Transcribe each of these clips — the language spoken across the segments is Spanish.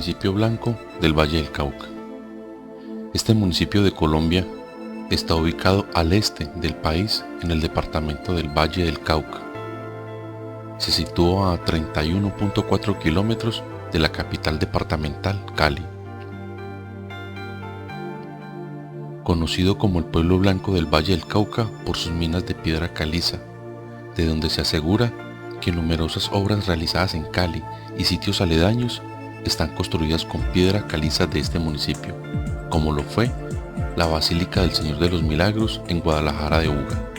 municipio blanco del Valle del Cauca. Este municipio de Colombia está ubicado al este del país en el departamento del Valle del Cauca. Se sitúa a 31.4 kilómetros de la capital departamental, Cali. Conocido como el pueblo blanco del Valle del Cauca por sus minas de piedra caliza, de donde se asegura que numerosas obras realizadas en Cali y sitios aledaños están construidas con piedra caliza de este municipio, como lo fue la Basílica del Señor de los Milagros en Guadalajara de Buga.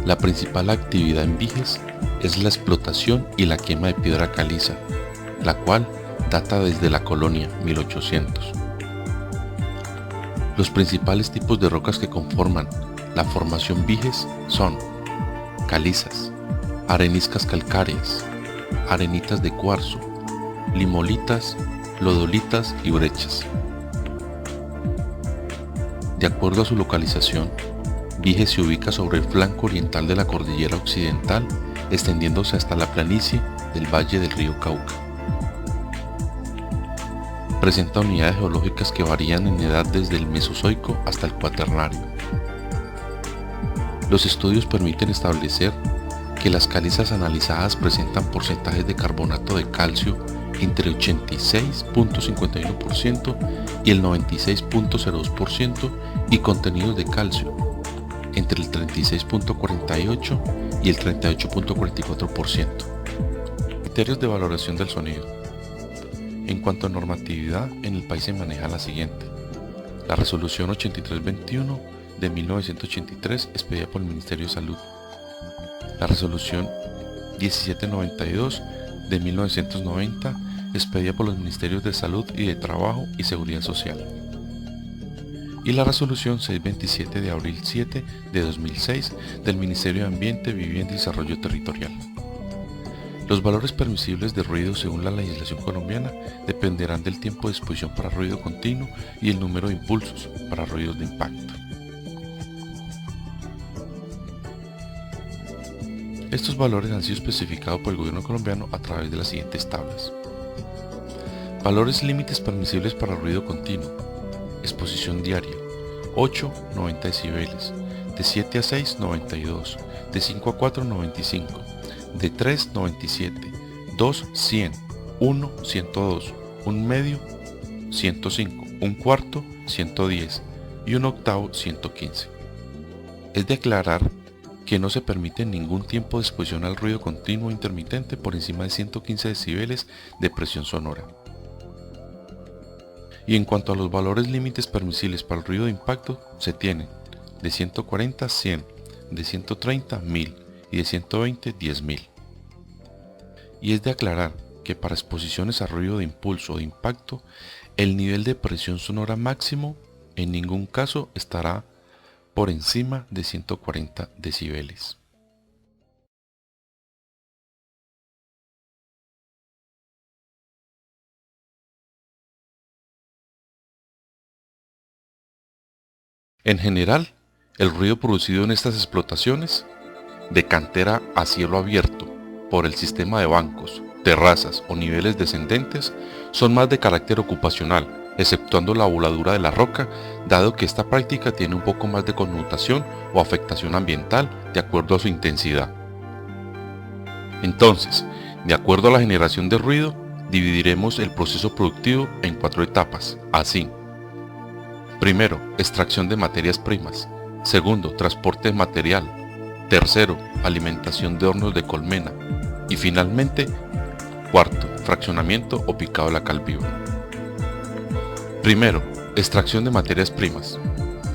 La principal actividad en Viges es la explotación y la quema de piedra caliza, la cual data desde la colonia 1800. Los principales tipos de rocas que conforman la formación Viges son calizas, areniscas calcáreas, arenitas de cuarzo, limolitas, lodolitas y brechas. De acuerdo a su localización, Viges se ubica sobre el flanco oriental de la cordillera occidental, extendiéndose hasta la planicie del valle del río Cauca. Presenta unidades geológicas que varían en edad desde el Mesozoico hasta el Cuaternario. Los estudios permiten establecer que las calizas analizadas presentan porcentajes de carbonato de calcio entre 86.51% y el 96.02% y contenidos de calcio entre el 36.48 y el 38.44%. Criterios de valoración del sonido. En cuanto a normatividad, en el país se maneja la siguiente: la resolución 8321 de 1983 expedida por el Ministerio de Salud, la resolución 1792 de 1990 expedida por los Ministerios de Salud y de Trabajo y Seguridad Social, y la resolución 627 de abril 7 de 2006 del Ministerio de Ambiente, Vivienda y Desarrollo Territorial. Los valores permisibles de ruido según la legislación colombiana dependerán del tiempo de exposición para ruido continuo y el número de impulsos para ruidos de impacto. Estos valores han sido especificados por el gobierno colombiano a través de las siguientes tablas. Valores límites permisibles para ruido continuo. Exposición diaria: 8-90 decibeles, de 7 a 6 92, de 5 a 4 95, de 3 97, 2 100, 1 102, un medio 105, un cuarto 110 y un octavo 115. Es de aclarar que no se permite ningún tiempo de exposición al ruido continuo o intermitente por encima de 115 decibeles de presión sonora. Y en cuanto a los valores límites permisibles para el ruido de impacto, se tienen de 140 100, de 130 1000 y de 120 10000. Y es de aclarar que para exposiciones a ruido de impulso o de impacto, el nivel de presión sonora máximo en ningún caso estará por encima de 140 decibeles. En general, el ruido producido en estas explotaciones, de cantera a cielo abierto, por el sistema de bancos, terrazas o niveles descendentes, son más de carácter ocupacional, exceptuando la voladura de la roca, dado que esta práctica tiene un poco más de connotación o afectación ambiental de acuerdo a su intensidad. Entonces, de acuerdo a la generación de ruido, dividiremos el proceso productivo en 4 etapas, así: primero, extracción de materias primas; segundo, transporte de material; tercero, alimentación de hornos de colmena; y finalmente, cuarto, fraccionamiento o picado de la cal viva. Primero, extracción de materias primas.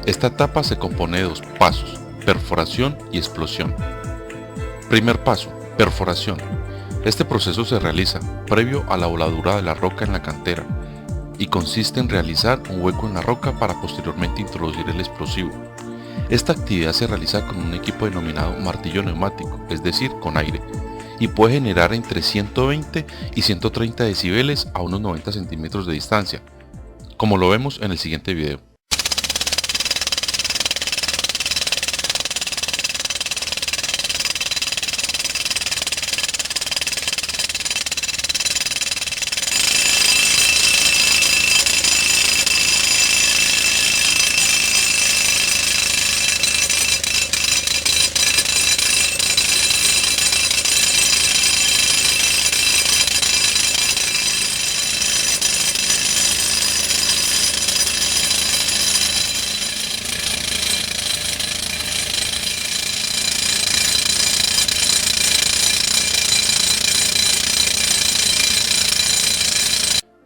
Esta etapa se compone de 2 pasos: perforación y explosión. Primer paso: perforación. Este proceso se realiza previo a la voladura de la roca en la cantera y consiste en realizar un hueco en la roca para posteriormente introducir el explosivo. Esta actividad se realiza con un equipo denominado martillo neumático, es decir, con aire, y puede generar entre 120 y 130 decibeles a unos 90 centímetros de distancia, como lo vemos en el siguiente video.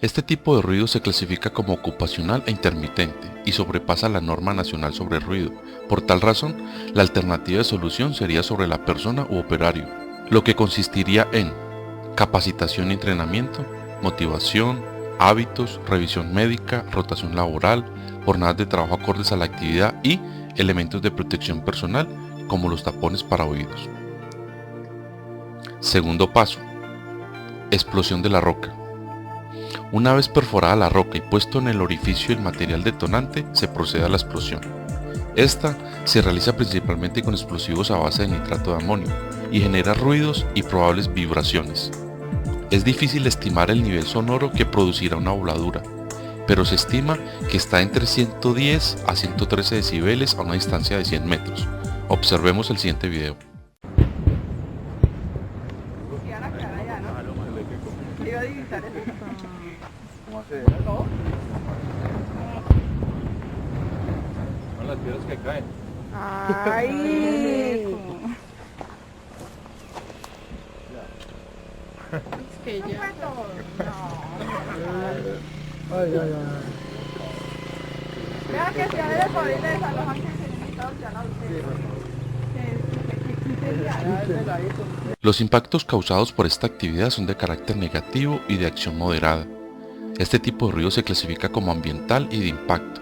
Este tipo de ruido se clasifica como ocupacional e intermitente y sobrepasa la norma nacional sobre el ruido. Por tal razón, la alternativa de solución sería sobre la persona u operario, lo que consistiría en capacitación y entrenamiento, motivación, hábitos, revisión médica, rotación laboral, jornadas de trabajo acordes a la actividad y elementos de protección personal como los tapones para oídos. Segundo paso, explosión de la roca. Una vez perforada la roca y puesto en el orificio el material detonante, se procede a la explosión. Esta se realiza principalmente con explosivos a base de nitrato de amonio y genera ruidos y probables vibraciones. Es difícil estimar el nivel sonoro que producirá una voladura, pero se estima que está entre 110 a 113 decibeles a una distancia de 100 metros. Observemos el siguiente video. Son las piedras que caen. Ay. Es que ya. Ay, ay, ay. Vea que si a veces por ahí de San Juan que se limita ya no sé. Los impactos causados por esta actividad son de carácter negativo y de acción moderada. Este tipo de ruido se clasifica como ambiental y de impacto.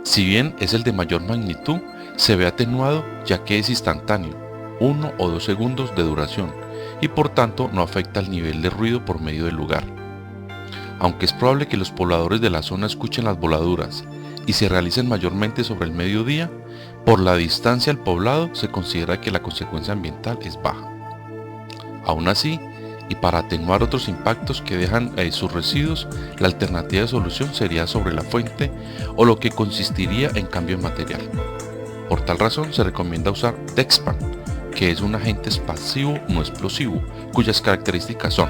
Si bien es el de mayor magnitud, se ve atenuado ya que es instantáneo, 1 o 2 segundos de duración, y por tanto no afecta el nivel de ruido por medio del lugar. Aunque es probable que los pobladores de la zona escuchen las voladuras y se realicen mayormente sobre el mediodía, por la distancia al poblado se considera que la consecuencia ambiental es baja. Aún así, y para atenuar otros impactos que dejan sus residuos, la alternativa de solución sería sobre la fuente o lo que consistiría en cambio de material. Por tal razón se recomienda usar Dexpan, que es un agente expansivo no explosivo, cuyas características son: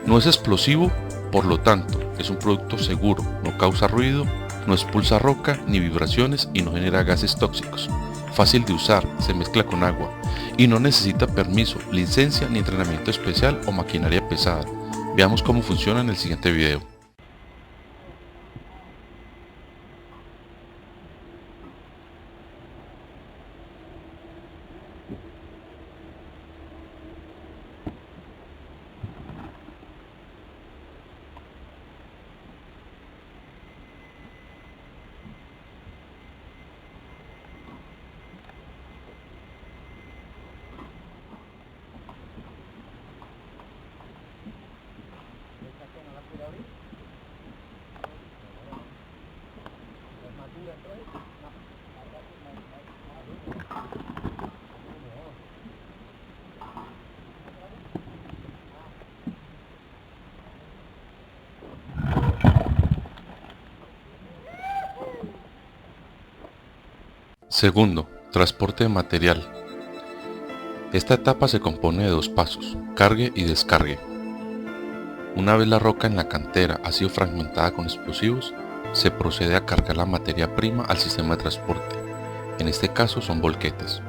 no es explosivo, por lo tanto es un producto seguro, no causa ruido, no expulsa roca ni vibraciones y no genera gases tóxicos, fácil de usar, se mezcla con agua y no necesita permiso, licencia ni entrenamiento especial o maquinaria pesada. Veamos cómo funciona en el siguiente video. Segundo, transporte de material. Esta etapa se compone de 2 pasos, cargue y descargue. Una vez la roca en la cantera ha sido fragmentada con explosivos, se procede a cargar la materia prima al sistema de transporte. En este caso son volquetas,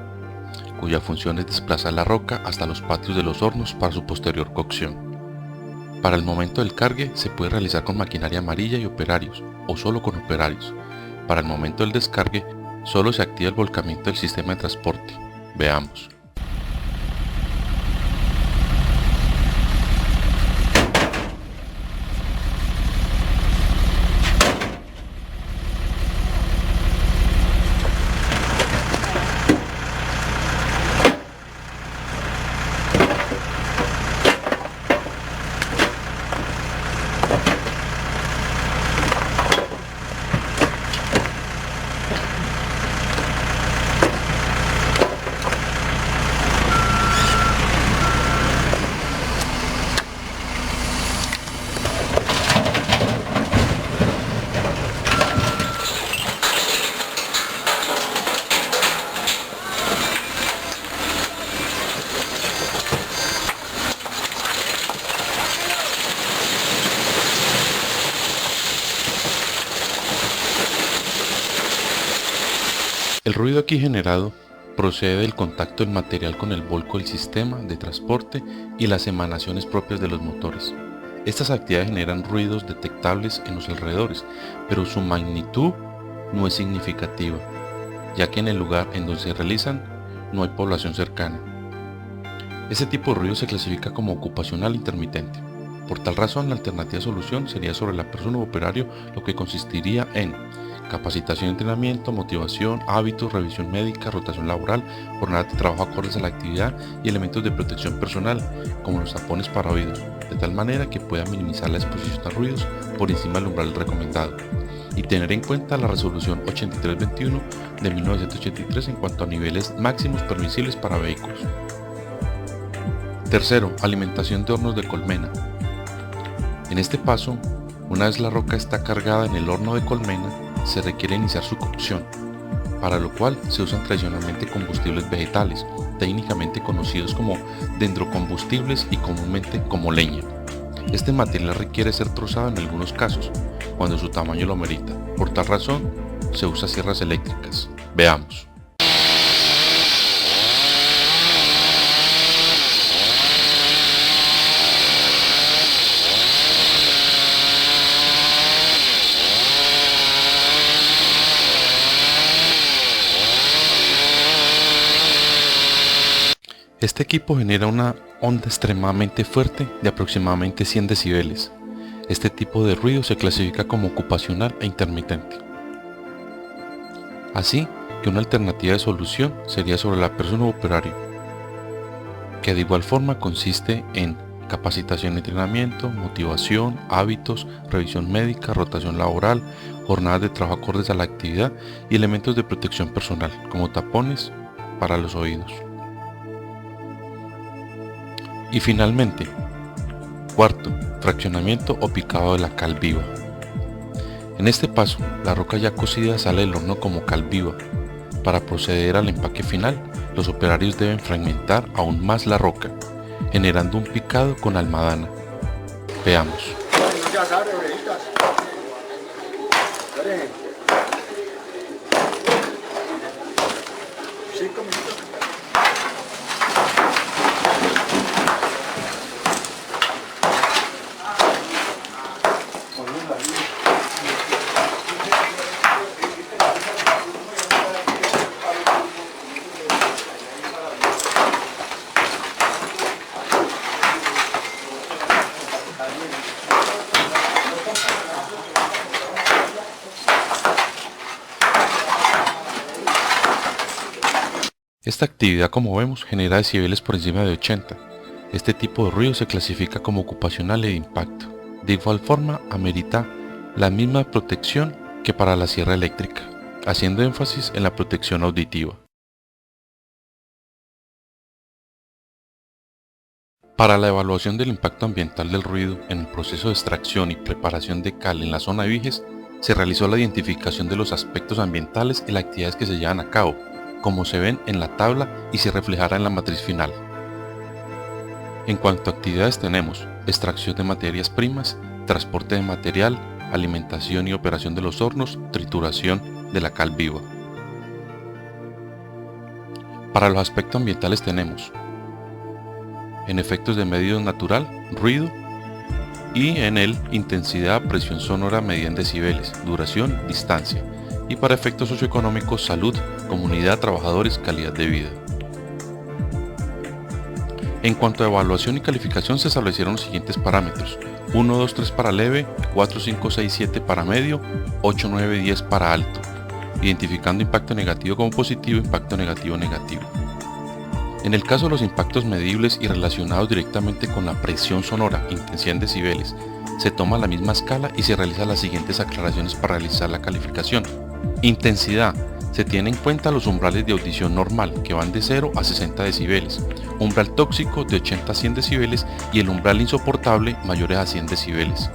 cuya función es desplazar la roca hasta los patios de los hornos para su posterior cocción. Para el momento del cargue se puede realizar con maquinaria amarilla y operarios, o solo con operarios. Para el momento del descargue, solo se activa el volcamiento del sistema de transporte. Veamos. El ruido aquí generado procede del contacto del material con el volco del sistema de transporte y las emanaciones propias de los motores. Estas actividades generan ruidos detectables en los alrededores, pero su magnitud no es significativa, ya que en el lugar en donde se realizan no hay población cercana. Este tipo de ruido se clasifica como ocupacional intermitente. Por tal razón, la alternativa de solución sería sobre la persona o operario, lo que consistiría en capacitación, entrenamiento, motivación, hábitos, revisión médica, rotación laboral, jornadas de trabajo acordes a la actividad y elementos de protección personal, como los tapones para oídos, de tal manera que pueda minimizar la exposición a ruidos por encima del umbral recomendado, y tener en cuenta la resolución 8321 de 1983 en cuanto a niveles máximos permisibles para vehículos. Tercero, alimentación de hornos de colmena. En este paso, una vez la roca está cargada en el horno de colmena, se requiere iniciar su cocción, para lo cual se usan tradicionalmente combustibles vegetales, técnicamente conocidos como dendrocombustibles y comúnmente como leña. Este material requiere ser trozado en algunos casos, cuando su tamaño lo merita. Por tal razón, se usa sierras eléctricas. Veamos. Este equipo genera una onda extremadamente fuerte de aproximadamente 100 decibeles. Este tipo de ruido se clasifica como ocupacional e intermitente. Así que una alternativa de solución sería sobre la persona o operario, que de igual forma consiste en capacitación y entrenamiento, motivación, hábitos, revisión médica, rotación laboral, jornadas de trabajo acordes a la actividad y elementos de protección personal, como tapones para los oídos. Y finalmente, cuarto, fraccionamiento o picado de la cal viva. En este paso, la roca ya cocida sale del horno como cal viva. Para proceder al empaque final, los operarios deben fragmentar aún más la roca, generando un picado con almadana. Veamos. Esta actividad, como vemos, genera decibeles por encima de 80. Este tipo de ruido se clasifica como ocupacional e de impacto. De igual forma, amerita la misma protección que para la sierra eléctrica, haciendo énfasis en la protección auditiva. Para la evaluación del impacto ambiental del ruido en el proceso de extracción y preparación de cal en la zona de Viges, se realizó la identificación de los aspectos ambientales y las actividades que se llevan a cabo, como se ven en la tabla y se reflejará en la matriz final. En cuanto a actividades tenemos extracción de materias primas, transporte de material, alimentación y operación de los hornos, trituración de la cal viva. Para los aspectos ambientales tenemos en efectos de medio natural, ruido, y en el intensidad, presión sonora medida en decibeles, duración, distancia, y para efectos socioeconómicos, salud, comunidad, trabajadores, calidad de vida. En cuanto a evaluación y calificación se establecieron los siguientes parámetros: 1, 2, 3 para leve, 4, 5, 6, 7 para medio, 8, 9, 10 para alto, identificando impacto negativo como positivo, impacto negativo negativo. En el caso de los impactos medibles y relacionados directamente con la presión sonora, intensidad en decibeles, se toma la misma escala y se realizan las siguientes aclaraciones para realizar la calificación. Intensidad: se tiene en cuenta los umbrales de audición normal, que van de 0 a 60 decibeles, umbral tóxico de 80 a 100 decibeles y el umbral insoportable mayores a 100 decibeles.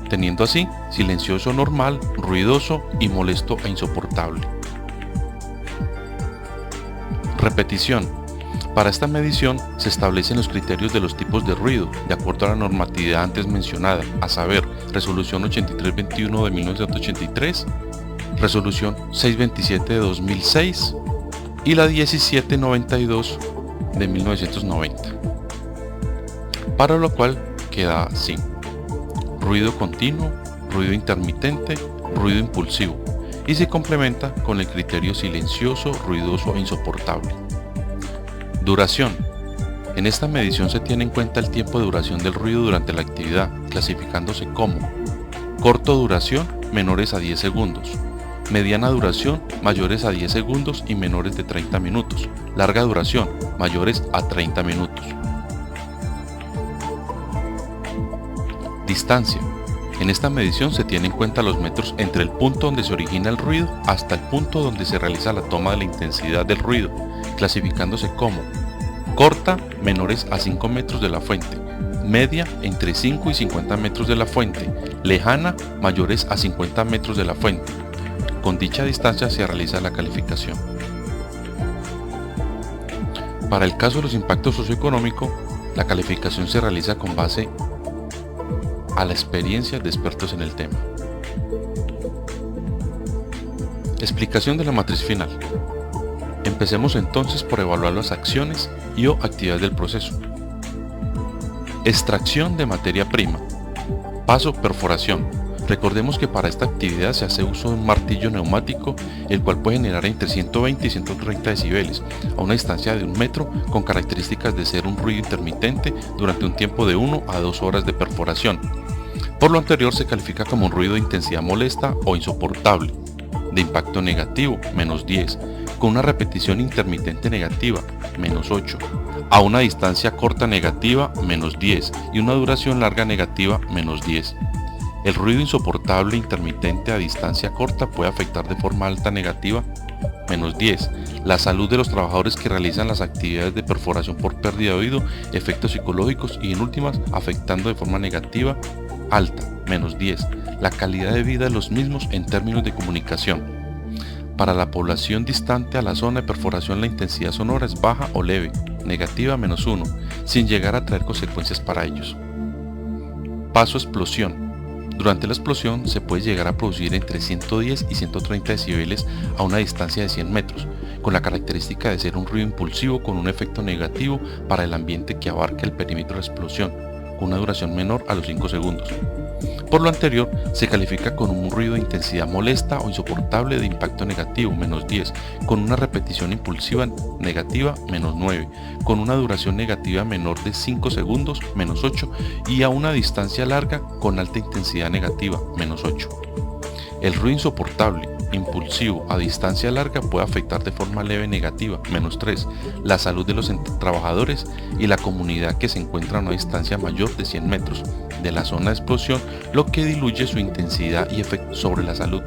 Teniendo así silencioso normal, ruidoso y molesto e insoportable. Repetición: para esta medición se establecen los criterios de los tipos de ruido, de acuerdo a la normatividad antes mencionada, a saber, Resolución 8321 de 1983, Resolución 627 de 2006 y la 1792 de 1990. Para lo cual queda así: ruido continuo, ruido intermitente, ruido impulsivo, y se complementa con el criterio silencioso, ruidoso e insoportable. Duración. En esta medición se tiene en cuenta el tiempo de duración del ruido durante la actividad, clasificándose como corto duración, menores a 10 segundos, mediana duración, mayores a 10 segundos y menores de 30 minutos, larga duración, mayores a 30 minutos. Distancia. En esta medición se tiene en cuenta los metros entre el punto donde se origina el ruido hasta el punto donde se realiza la toma de la intensidad del ruido, clasificándose como corta, menores a 5 metros de la fuente, media, entre 5 y 50 metros de la fuente, lejana, mayores a 50 metros de la fuente. Con dicha distancia se realiza la calificación. Para el caso de los impactos socioeconómicos, la calificación se realiza con base a la experiencia de expertos en el tema. Explicación de la matriz final. Empecemos entonces por evaluar las acciones y o actividades del proceso. Extracción de materia prima. Paso: perforación. Recordemos que para esta actividad se hace uso de un martillo neumático, el cual puede generar entre 120 y 130 decibeles a una distancia de 1 metro, con características de ser un ruido intermitente durante un tiempo de 1 a 2 horas de perforación. Por lo anterior se califica como un ruido de intensidad molesta o insoportable, de impacto negativo, menos 10, con una repetición intermitente negativa, menos 8, a una distancia corta negativa, menos 10, y una duración larga negativa, menos 10. El ruido insoportable intermitente a distancia corta puede afectar de forma alta negativa, menos 10, la salud de los trabajadores que realizan las actividades de perforación por pérdida de oído, efectos psicológicos y en últimas afectando de forma negativa, alta, menos 10, la calidad de vida de los mismos en términos de comunicación. Para la población distante a la zona de perforación la intensidad sonora es baja o leve, negativa, menos 1, sin llegar a traer consecuencias para ellos. Paso: explosión. Durante la explosión se puede llegar a producir entre 110 y 130 decibeles a una distancia de 100 metros, con la característica de ser un ruido impulsivo con un efecto negativo para el ambiente que abarca el perímetro de explosión, con una duración menor a los 5 segundos. Por lo anterior, se califica con un ruido de intensidad molesta o insoportable de impacto negativo, menos 10, con una repetición impulsiva negativa, menos 9, con una duración negativa menor de 5 segundos, menos 8, y a una distancia larga con alta intensidad negativa, menos 8. El ruido insoportable, impulsivo, a distancia larga puede afectar de forma leve negativa, menos 3, la salud de los trabajadores y la comunidad que se encuentra a una distancia mayor de 100 metros de la zona de explosión, lo que diluye su intensidad y efecto sobre la salud.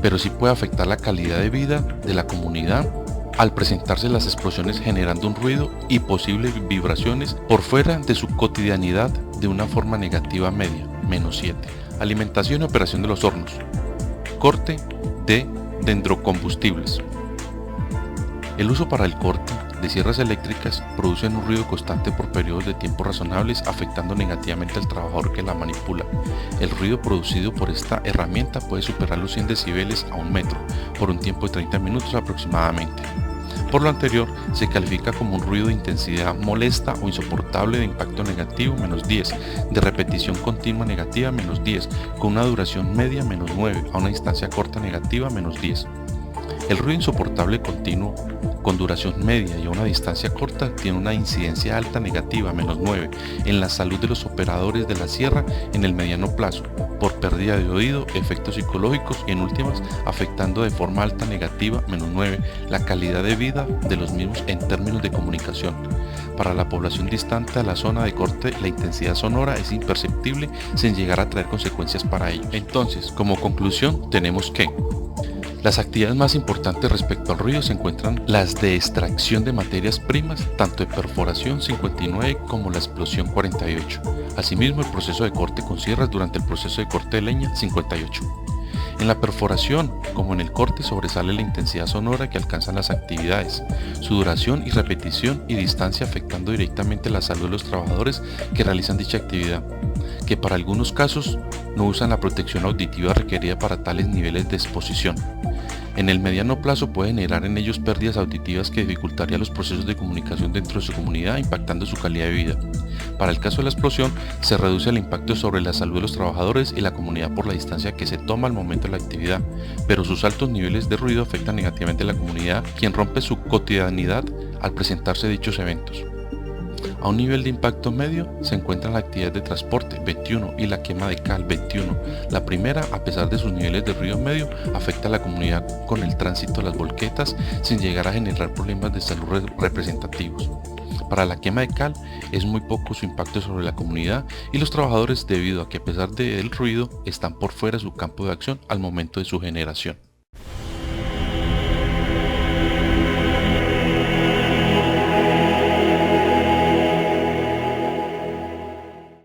Pero sí puede afectar la calidad de vida de la comunidad al presentarse las explosiones generando un ruido y posibles vibraciones por fuera de su cotidianidad de una forma negativa media, menos 7. Alimentación y operación de los hornos. Corte de dendrocombustibles. El uso para el corte de sierras eléctricas producen un ruido constante por periodos de tiempo razonables, afectando negativamente al trabajador que la manipula. El ruido producido por esta herramienta puede superar los 100 decibeles a 1 metro por un tiempo de 30 minutos aproximadamente. Por lo anterior, se califica como un ruido de intensidad molesta o insoportable de impacto negativo, menos 10, de repetición continua negativa, menos 10, con una duración media, menos 9, a una distancia corta negativa, menos 10. El ruido insoportable continuo con duración media y a una distancia corta tiene una incidencia alta negativa, menos 9, en la salud de los operadores de la sierra en el mediano plazo, por pérdida de oído, efectos psicológicos y en últimas afectando de forma alta negativa, menos 9, la calidad de vida de los mismos en términos de comunicación. Para la población distante a la zona de corte, la intensidad sonora es imperceptible sin llegar a traer consecuencias para ellos. Entonces, como conclusión, tenemos que las actividades más importantes respecto al ruido se encuentran las de extracción de materias primas, tanto de perforación 59 como la explosión 48. Asimismo, el proceso de corte con sierras durante el proceso de corte de leña 58. En la perforación, como en el corte, sobresale la intensidad sonora que alcanzan las actividades, su duración y repetición y distancia afectando directamente la salud de los trabajadores que realizan dicha actividad, que para algunos casos no usan la protección auditiva requerida para tales niveles de exposición. En el mediano plazo puede generar en ellos pérdidas auditivas que dificultarían los procesos de comunicación dentro de su comunidad, impactando su calidad de vida. Para el caso de la explosión, se reduce el impacto sobre la salud de los trabajadores y la comunidad por la distancia que se toma al momento de la actividad, pero sus altos niveles de ruido afectan negativamente a la comunidad, quien rompe su cotidianidad al presentarse dichos eventos. A un nivel de impacto medio se encuentran la actividad de transporte 21 y la quema de cal 21. La primera, a pesar de sus niveles de ruido medio, afecta a la comunidad con el tránsito de las volquetas sin llegar a generar problemas de salud representativos. Para la quema de cal es muy poco su impacto sobre la comunidad y los trabajadores, debido a que a pesar del ruido están por fuera de su campo de acción al momento de su generación.